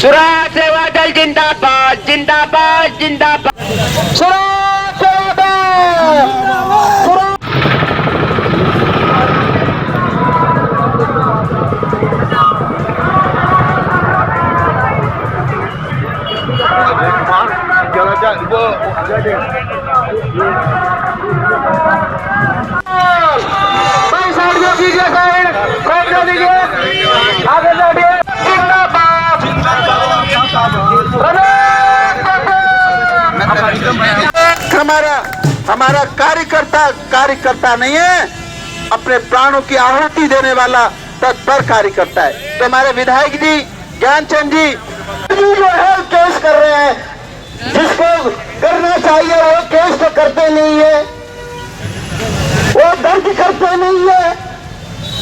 स्वराज सेवा दल जिंदाबाद जिंदाबाद जिंदाबाद। स्वराज सेवा दल हमारा कार्यकर्ता नहीं है, अपने प्राणों की आहुति देने वाला तत्पर कार्यकर्ता है। तो हमारे विधायक जी ज्ञानचंद जी जो है केस कर रहे हैं, जिसको करना चाहिए वो केस तो करते नहीं है, वो दर्ज करते नहीं है,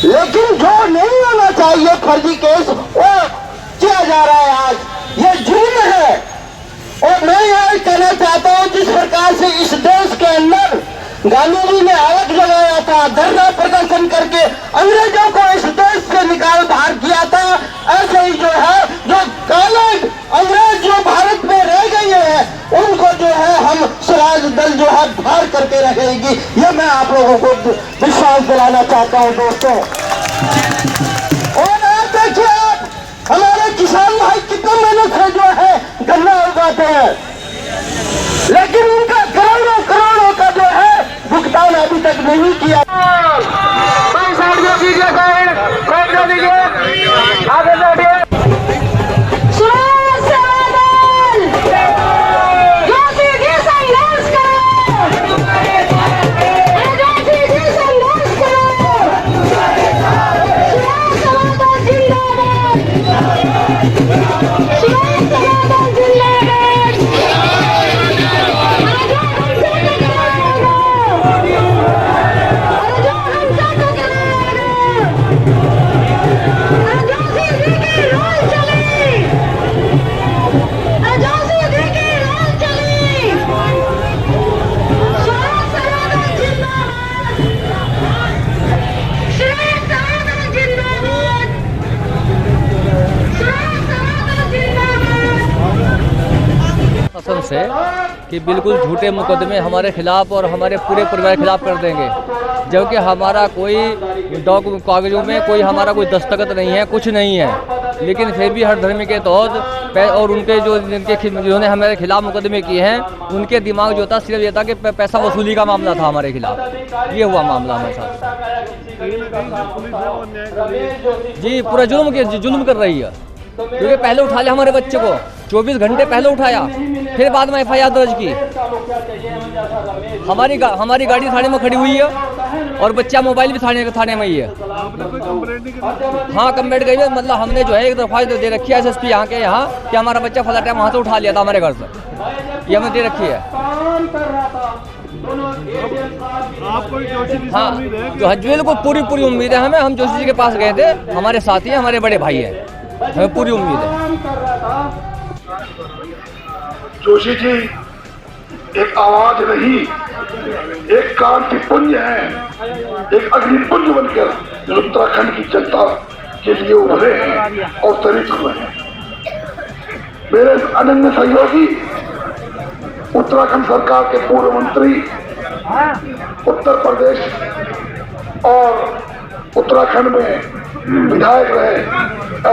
लेकिन जो नहीं होना चाहिए फर्जी केस वो किया जा रहा है। आज ये जुर्म है। और मैं यह कहना चाहता हूं, जिस प्रकार से इस देश के अंदर गांधी जी ने आग जगाया था, धरना प्रदर्शन करके अंग्रेजों को इस देश से निकाल बाहर किया था, ऐसे ही जो है जो काले अंग्रेज जो भारत में रह गए हैं उनको जो है हम स्वराज दल जो है बाहर करके रहेगी। ये मैं आप लोगों को विश्वास दिलाना चाहता हूं दोस्तों। और आप देखिए, आप हमारे किसान भाई कितने मेहनत से जो है गन्ना उगाते हैं, लेकिन उनका करोड़ों का जो है भुगतान अभी तक नहीं किया। आगे बढ़िए। से कि बिल्कुल झूठे मुकदमे हमारे खिलाफ और हमारे पूरे परिवार के खिलाफ कर देंगे, जबकि हमारा कोई कागजों में कोई हमारा कोई दस्तखत नहीं है, कुछ नहीं है, लेकिन फिर भी हर धर्म के तहत और उनके जिन्होंने हमारे खिलाफ मुकदमे किए हैं उनके दिमाग जो था सिर्फ ये था कि पैसा वसूली का मामला था हमारे खिलाफ। ये हुआ मामला हमारे साथ जी। पूरा जुल्म कर रही है, क्योंकि पहले उठा लिया हमारे बच्चे को, 24 घंटे पहले उठाया, फिर बाद में एफआईआर दर्ज की। हमारी गाड़ी थाने में खड़ी हुई है और बच्चा मोबाइल भी थाने में ही है। हाँ, कंप्लेंट गई है, मतलब हमने जो है एक दरख्वास्त दे रखी है एसएसपी यहाँ के यहाँ कि हमारा बच्चा फला टाइम वहाँ से उठा लिया था हमारे घर से, ये हमने दे रखी है। हाँ, जो हजवेल को पूरी उम्मीद है हमें। हम जोशी जी के पास गए थे, हमारे साथी हैं, हमारे बड़े भाई हैं, हमें पूरी उम्मीद है। जोशी जी एक आवाज नहीं, एक क्रांति पुंज है, एक अग्निपुंज बनकर जो उत्तराखंड की जनता के लिए उभरे हैं और तरित हुए हैं। मेरे अनन्य सहयोगी उत्तराखंड सरकार के पूर्व मंत्री, उत्तर प्रदेश और उत्तराखंड में विधायक रहे,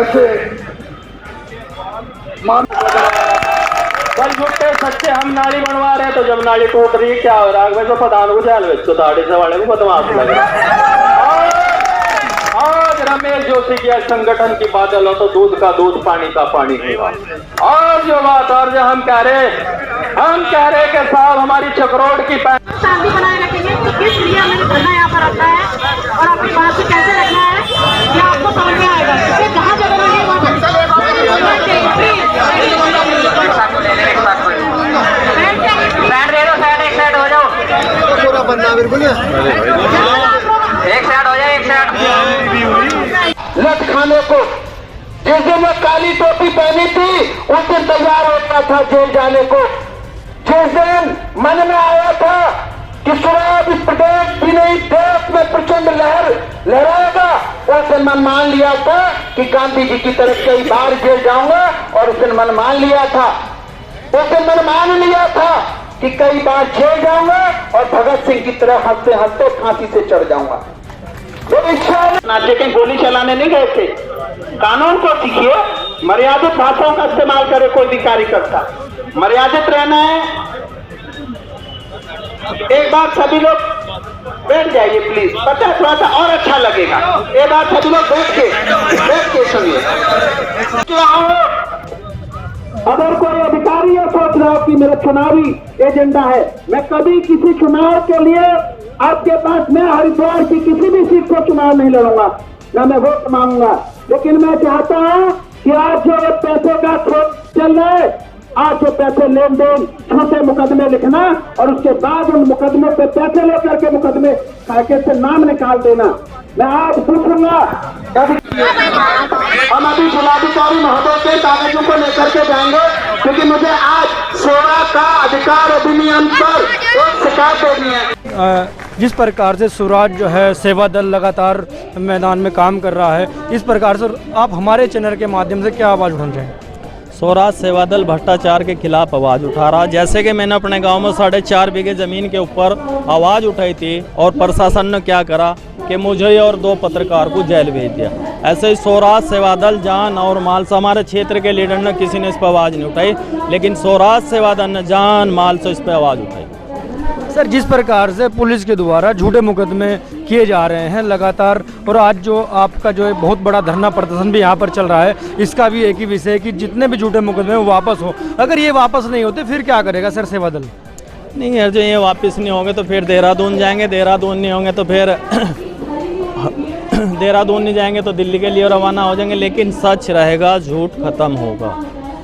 ऐसे कल झूठे सच्चे हम नाली बनवा रहे हैं, तो जब नाली टूट रही है क्या हो रहा है? तो प्रधान को जाल तो दाढ़ी से वाले को बदमाश लग रहा है। आज रमेश जोशी के संगठन की बादल हो तो दूध का दूध, पानी का पानी होगा। और जो बात और जो हम कह रहे कि साहब हमारी चक्रोड की शांति बनाए रखेंगे, तो किस लिए हमें धरना यहाँ पर रखना है और अपनी बात को कैसे रखना है ये आपको समझ में आएगा। क्योंकि जहाँ जगह लगे वहाँ लट खाने को जिस दिन मैं काली टोपी पहनी थी उस दिन तैयार होता था जेल जाने को। जिस दिन मन में आया था कि स्वराज इस प्रदेश भी नहीं देश में प्रचंड लहर लहराएगा, वो उसने मन मान लिया था कि गांधी जी की तरफ कई बार जेल जाऊंगा, और उसने मन मान लिया था, उसने मन मान लिया था कि कई बार जेल जाऊंगा और भगत सिंह की तरह हंसते हंसते फांसी से चढ़ जाऊंगा। नाचे के गोली चलाने नहीं गए थे। कानून को सीखिए, मर्यादित भाषाओं का इस्तेमाल करे कोई भी कार्यकर्ता, मर्यादित रहना है। एक बार सभी लोग बैठ जाइए प्लीज, पता है थोड़ा सा और अच्छा लगेगा। एक बार सभी लोग बैठ के सुनिए। अगर कोई अधिकारी ये सोच रहा हो कि मेरा चुनावी एजेंडा है, मैं कभी किसी चुनाव के लिए आपके पास, मैं हरिद्वार की किसी भी सीट को चुनाव नहीं लड़ूंगा, ना मैं वोट मांगूंगा, लेकिन मैं चाहता हूं कि आज जो पैसे का चल रहा है, आज जो पैसे लेन देन छोटे मुकदमे लिखना और उसके बाद उन मुकदमों पे पैसे लेकर के मुकदमे कागज से नाम निकाल देना, मैं आज पूछूंगा। हम अभी जिलाधिकारी महोदय के कागजों को लेकर के जाएंगे, क्योंकि मुझे आज सेवा का अधिकार अधिनियम पर एक शिकायत देनी है। जिस प्रकार से स्वराज जो है सेवा दल लगातार मैदान में काम कर रहा है, इस प्रकार से आप हमारे चैनल के माध्यम से क्या आवाज़ उठाना चाहेंगे? स्वराज सेवा दल भ्रष्टाचार के खिलाफ आवाज़ उठा रहा। जैसे कि मैंने अपने गांव में 4.5 बीघे ज़मीन के ऊपर आवाज़ उठाई थी और प्रशासन ने क्या करा कि मुझे और 2 पत्रकार को जेल भेज दिया। ऐसे ही स्वराज सेवा दल जान और माल से, हमारे क्षेत्र के लीडर ने किसी ने इस पर आवाज़ नहीं उठाई, लेकिन स्वराज सेवा दल ने जान माल से इस पर आवाज़ उठाई। सर, जिस प्रकार से पुलिस के द्वारा झूठे मुकदमे किए जा रहे हैं लगातार, और आज जो आपका जो है बहुत बड़ा धरना प्रदर्शन भी यहाँ पर चल रहा है, इसका भी एक ही विषय है कि जितने भी झूठे मुकदमे वो वापस हो। अगर ये वापस नहीं होते फिर क्या करेगा सर सेवा दल? नहीं यार, जो ये वापस नहीं होंगे तो फिर देहरादून जाएंगे, देहरादून नहीं होंगे तो फिर देहरादून नहीं जाएंगे तो दिल्ली के लिए रवाना हो जाएंगे। लेकिन सच रहेगा, झूठ खत्म होगा।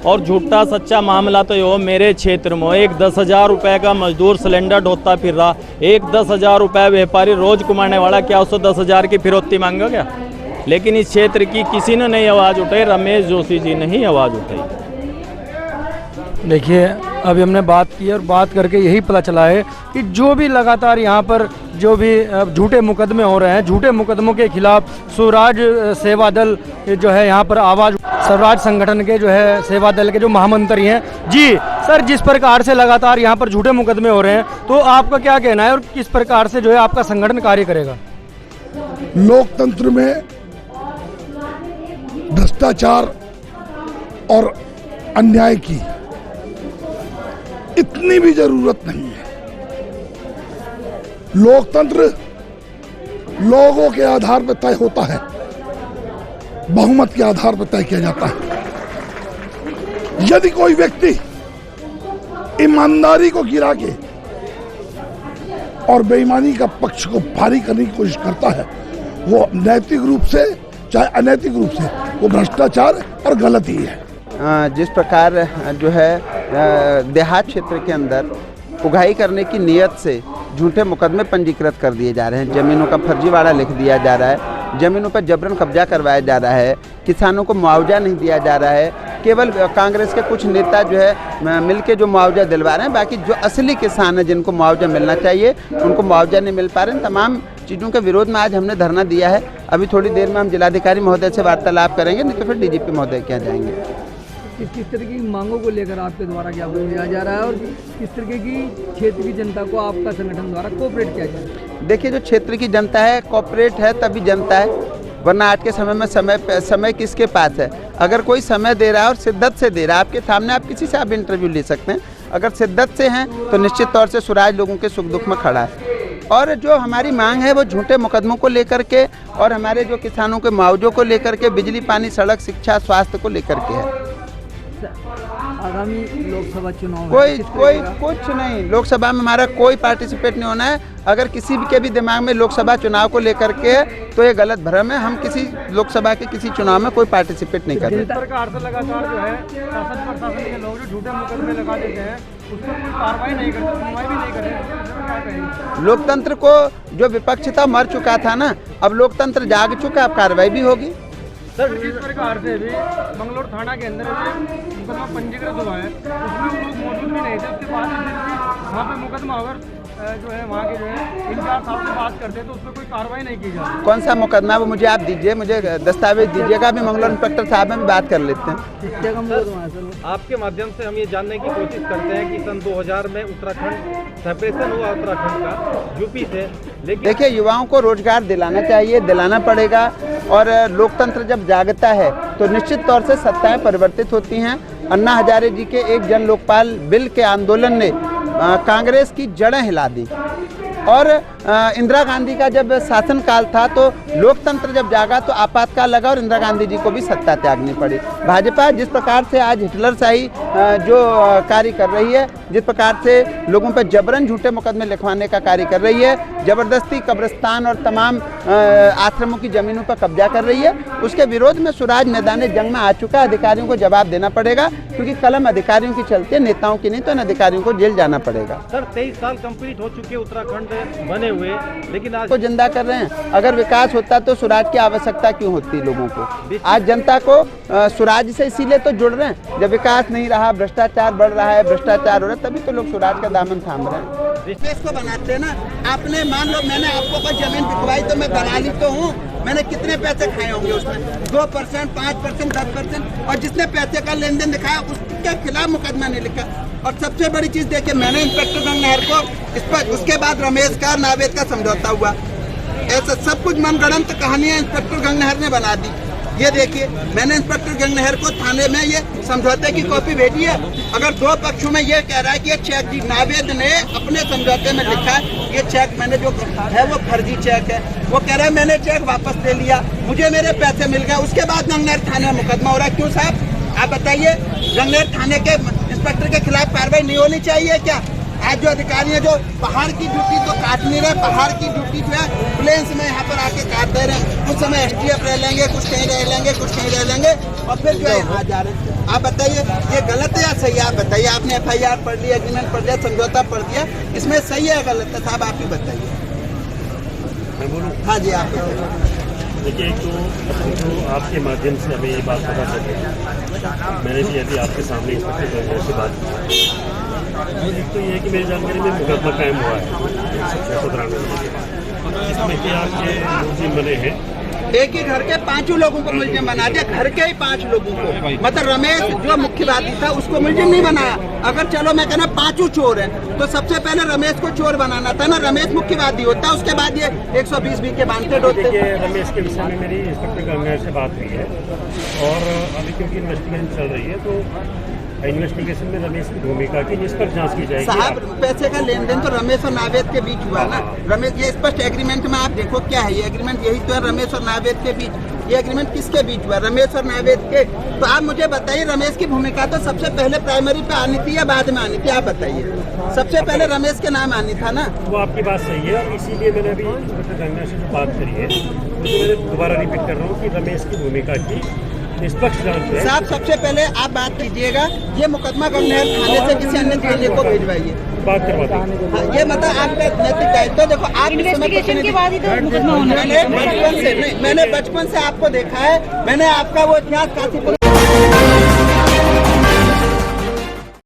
और झूठा सच्चा मामला तो ये हो, मेरे क्षेत्र में एक 10,000 रुपये का मजदूर सिलेंडर ढोता फिर रहा, एक 10,000 रुपये व्यापारी रोज कमाने वाला, क्या उसको 10,000 की फिरौती मांगा क्या? लेकिन इस क्षेत्र की किसी ने नहीं आवाज़ उठाई, रमेश जोशी जी ने ही आवाज़ उठाई। देखिए, अभी हमने बात की और बात करके यही पता चला है कि जो भी लगातार यहाँ पर जो भी झूठे मुकदमे हो रहे हैं, झूठे मुकदमों के खिलाफ स्वराज सेवा दल जो है यहाँ पर आवाज़, स्वराज संगठन के जो है सेवा दल के जो महामंत्री हैं जी। सर, जिस प्रकार से लगातार यहाँ पर झूठे मुकदमे हो रहे हैं, तो आपका क्या कहना है और किस प्रकार से जो है आपका संगठन कार्य करेगा? लोकतंत्र में भ्रष्टाचार और अन्याय की इतनी भी जरूरत नहीं है। लोकतंत्र लोगों के आधार पर तय होता है, बहुमत के आधार पर तय किया जाता है। यदि कोई व्यक्ति ईमानदारी को गिरा के और बेईमानी का पक्ष को भारी करने की कोशिश करता है, वो नैतिक रूप से चाहे अनैतिक रूप से वो भ्रष्टाचार और गलत ही है। जिस प्रकार जो है देहात क्षेत्र के अंदर उगाही करने की नीयत से झूठे मुकदमे पंजीकृत कर दिए जा रहे हैं, ज़मीनों का फर्जीवाड़ा लिख दिया जा रहा है, ज़मीनों पर जबरन कब्जा करवाया जा रहा है, किसानों को मुआवजा नहीं दिया जा रहा है। केवल कांग्रेस के कुछ नेता जो है मिलके जो मुआवजा दिलवा रहे हैं, बाकी जो असली किसान हैं जिनको मुआवजा मिलना चाहिए उनको मुआवजा नहीं मिल पा रहे हैं। तमाम चीज़ों के विरोध में आज हमने धरना दिया है। अभी थोड़ी देर में हम जिलाधिकारी महोदय से वार्तालाप करेंगे, नहीं तो फिर डीजीपी महोदय के यहाँ जाएंगे। किस तरह की मांगों को लेकर आपके द्वारा ज्ञापन दिया जा रहा है और किस तरह की क्षेत्र की जनता को आपका संगठन द्वारा कोऑपरेट किया जा रहा है? देखिए, जो क्षेत्र की जनता है कोऑपरेट है तभी जनता है, वरना आज के समय में समय किसके पास है? अगर कोई समय दे रहा है और शिद्दत से दे रहा है, आपके सामने आप किसी से आप इंटरव्यू ले सकते हैं। अगर शिद्दत से हैं तो निश्चित तौर से स्वराज लोगों के सुख दुख में खड़ा है। और जो हमारी मांग है वो झूठे मुकदमों को लेकर के और हमारे जो किसानों के मुआवजों को लेकर के, बिजली पानी सड़क शिक्षा स्वास्थ्य को लेकर के है। आगामी लोकसभा चुनाव कोई कुछ नहीं, लोकसभा में हमारा कोई पार्टिसिपेट नहीं होना है। अगर किसी के भी दिमाग में लोकसभा चुनाव को लेकर के तो ये गलत भ्रम है। हम किसी लोकसभा के किसी चुनाव में कोई पार्टिसिपेट नहीं कर रहे। इस प्रकार से लगातार जो है शासन प्रशासन के लोग जो झूठे मुकदमे लगा देते हैं उस पर कोई कार्रवाई नहीं करते, सुनवाई भी नहीं कर रहे। लोकतंत्र को जो विपक्ष था मर चुका था ना, अब लोकतंत्र जाग चुका, अब कार्रवाई भी होगी। सर, जिस प्रकार से भी मंगलौर थाना के अंदर मुकदमा पंजीकृत हुआ है, उसमें लोग मौजूद भी नहीं थे, उसके बाद वहाँ पे मुकदमा अगर जो है वहाँ के जो है इंचार्ज साहब से बात करते हैं तो उस पर कोई कार्रवाई नहीं की जाती। कौन सा मुकदमा है वो मुझे आप दीजिए, मुझे दस्तावेज दीजिएगा, अभी मंगलौर इंस्पेक्टर साहब में भी बात कर लेते हैं। आपके माध्यम से हम ये जानने की कोशिश करते हैं कि सन 2000 में उत्तराखंड सेपरेशन हुआ उत्तराखंड का यूपी से, लेकिन देखिए युवाओं को रोजगार दिलाना चाहिए, दिलाना पड़ेगा, और लोकतंत्र जब जागता है तो निश्चित तौर से सत्ताएं परिवर्तित होती हैं। अन्ना हजारे जी के एक जन लोकपाल बिल के आंदोलन ने कांग्रेस की जड़ें हिला दी, और इंदिरा गांधी का जब शासनकाल था तो लोकतंत्र जब जागा तो आपातकाल लगा और इंदिरा गांधी जी को भी सत्ता त्यागनी पड़ी। भाजपा जिस प्रकार से आज हिटलरशाही जो कार्य कर रही है, जिस प्रकार से लोगों पर जबरन झूठे मुकदमे लिखवाने का कार्य कर रही है, जबरदस्ती कब्रिस्तान और तमाम आश्रमों की ज़मीनों पर कब्जा कर रही है, उसके विरोध में स्वराज मैदान जंग में आ चुका है। अधिकारियों को जवाब देना पड़ेगा, क्योंकि कलम अधिकारियों की चलती है, नेताओं की नहीं, तो इन अधिकारियों को जेल जाना पड़ेगा। सर 23 साल कंप्लीट हो चुके उत्तराखंड बने हुए, लेकिन आज को जिंदा कर रहे हैं। अगर विकास होता तो स्वराज की आवश्यकता क्यों होती लोगों को? आज जनता को स्वराज से इसीलिए तो जुड़ रहे हैं। जब विकास नहीं रहा, भ्रष्टाचार बढ़ रहा है, भ्रष्टाचार हो रहा है, तभी तो लोग स्वराज का दामन थाम रहे हैं। इसको बनाते हैं ना, आपने मान लो मैंने आपको कोई जमीन बिकवाई तो मैं दलाली तो हूँ, मैंने कितने पैसे खाए होंगे उसमें? 2%, 5%, 10%, और जिसने पैसे का लेन देन दिखाया उसके खिलाफ मुकदमा नहीं लिखा। और सबसे बड़ी चीज देखिए, मैंने इंस्पेक्टर गंगनहर को इस पर, उसके बाद रमेश का नावेद का समझौता हुआ, ऐसा सब कुछ मनगढ़ंत कहानियां इंस्पेक्टर गंगनहर ने बना दी। ये देखिए, मैंने इंस्पेक्टर गंगनहर को थाने में ये समझौते की कॉपी भेजी है। अगर दो पक्षों में ये कह रहा है कि ये चेक जी नावेद ने अपने समझौते में लिखा है, ये चेक मैंने जो है वो फर्जी चेक है, वो कह रहा है मैंने चेक वापस ले लिया, मुझे मेरे पैसे मिल गए, उसके बाद गंगनहर थाने में मुकदमा हो रहा है। क्यों साहब, आप बताइए, गंगनहर थाने के इंस्पेक्टर के खिलाफ कार्रवाई नहीं होनी चाहिए क्या? आज जो अधिकारी है जो पहाड़ की ड्यूटी तो काट नहीं रहे, पहाड़ की ड्यूटी जो है प्लेन्स में यहाँ पर आके काट दे रहे हैं। कुछ समय STF रह लेंगे, कुछ कहीं रह लेंगे, कुछ कहीं रह लेंगे, और फिर जो है यहाँ जा रहे हैं। आप बताइए ये गलत है या सही है? आप बताइए, आपने FIR पढ़ लिया, एग्रीमेंट पढ़ लिया, समझौता पढ़ दिया, इसमें सही है गलत है? साहब आप ही बताइए। हाँ जी, आप बताइए। देखिए, तो आपके माध्यम से हमें ये बात पता चली, मैंने भी अभी आपके सामने इंस्पेक्टर गंगनहर से बात की। एक तो ये है कि मेरी जानकारी में मुकदमा कायम हुआ है 693 जिसमें कि आपके मुलजिम बने हैं। एक ही घर के 5 लोगों को मुलजिम बना दिया, घर के ही 5 लोगों को। मतलब रमेश जो मुख्यवादी था उसको मुलजिम नहीं बनाया। अगर चलो मैं कहना 5 चोर हैं तो सबसे पहले रमेश को चोर बनाना था ना, रमेश मुख्यवादी होता, उसके बाद ये 120 के वांटेड होते। देखिए, रमेश के विषय में मेरी इंस्पेक्टर गंगनहर से बात हुई है, और अभी क्योंकि इन्वेस्टिगेशन चल रही है तो इन्वेस्टिगेशन में रमेश की भूमिका की निष्पक्ष जांच की जाएगी। साहब पैसे का लेन देन तो रमेश और नावेद के बीच हुआ ना। रमेश, ये स्पष्ट एग्रीमेंट में आप देखो क्या है, ये एग्रीमेंट यही तो है रमेश और नावेद के बीच। ये एग्रीमेंट किसके बीच हुआ? रमेश और नावेद के। तो आप मुझे बताइए, रमेश की भूमिका तो सबसे पहले प्राइमरी पे आनी थी या बाद में आनी थी? आप बताइए। सबसे पहले रमेश के नाम आनी था ना। वो आपकी बात सही है, और इसीलिए मैंने अभी इंस्पेक्टर गंगनहर से जो बात करी है तो मैं दोबारा रिपीट कर रहा हूँ कि रमेश की भूमिका की निष्पक्ष जांच है। साहब सबसे पहले आप बात कीजिएगा, ये मुकदमा गंगनहर थाने से किसी अन्य थाने को भिजवाइए, बात करवाते हैं। हाँ, ये मतलब आपका नैतिक दायित्व। तो देखो आप इन्वेस्टिगेशन के बाद ही तो मुकदमा होना है। मैंने बचपन से आपको देखा है, मैंने आपका वो इतिहास काशीपुर